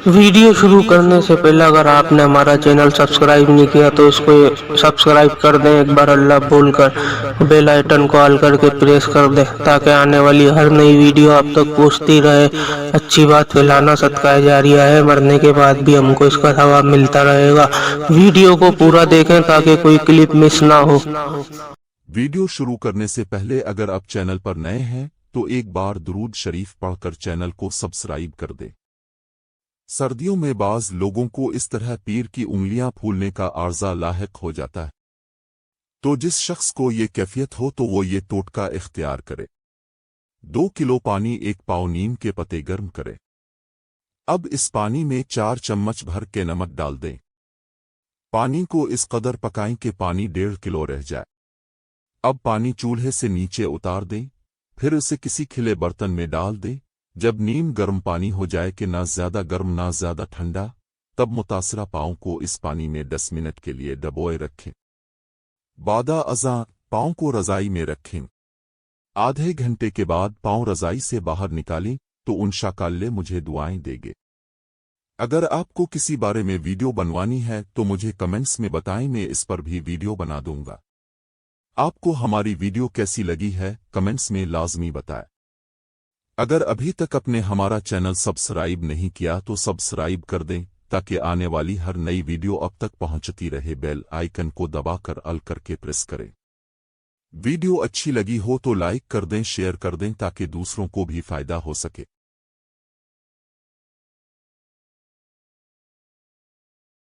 Video शुरू करने से पहले अगर आपने हमारा चैनल सब्सक्राइब नहीं किया तो इसको सब्सक्राइब कर दें। एक बार अल्लाह बोलकर बेल आइटन को ऑल करके प्रेस कर दें ताकि आने वाली हर नई वीडियो आप तक पहुंचती रहे। अच्छी बात फैलाना सदका जारिया है, मरने के बाद भी हमको इसका सवाब मिलता रहेगा। वीडियो को पूरा देखें ताकि कोई क्लिप मिस ना हो। वीडियो शुरू करने से पहले अगर आप चैनल पर नए हैं तो एक बार दुरूद शरीफ पढ़कर चैनल को सब्सक्राइब कर दें। सर्दियों में बाज लोगों को इस तरह पीर की उंगलियां फूलने का आर्जा लाहिक हो जाता है, तो जिस शख्स को ये कैफियत हो तो वो ये टोटका इख्तियार करे। 2 किलो पानी 1 पाव नीम के पत्ते गर्म करे। अब इस पानी में 4 चम्मच भर के नमक डाल दें। पानी को इस कदर पकाएं कि पानी 1.5 किलो रह जाए। अब पानी चूल्हे से नीचे उतार दें, फिर उसे किसी खिले बर्तन में डाल दें। जब नीम गर्म पानी हो जाए कि ना ज्यादा गर्म ना ज्यादा ठंडा, तब मुतासरा पाँव को इस पानी में 10 मिनट के लिए डबोए रखें। बादा अज़ां पाँव को रज़ाई में रखें। आधे घंटे के बाद पाँव रज़ाई से बाहर निकालें तो इंशाअल्लाह मुझे दुआएं देंगे। अगर आपको किसी बारे में वीडियो बनवानी है तो मुझे कमेंट्स में बताएं, मैं इस पर भी वीडियो बना दूंगा। आपको हमारी वीडियो कैसी लगी है कमेंट्स में लाजमी बताएं। अगर अभी तक आपने हमारा चैनल सब्सक्राइब नहीं किया तो सब्सक्राइब कर दें ताकि आने वाली हर नई वीडियो अब तक पहुंचती रहे। बेल आइकन को दबाकर ऑल करके प्रेस करें। वीडियो अच्छी लगी हो तो लाइक कर दें, शेयर कर दें ताकि दूसरों को भी फायदा हो सके।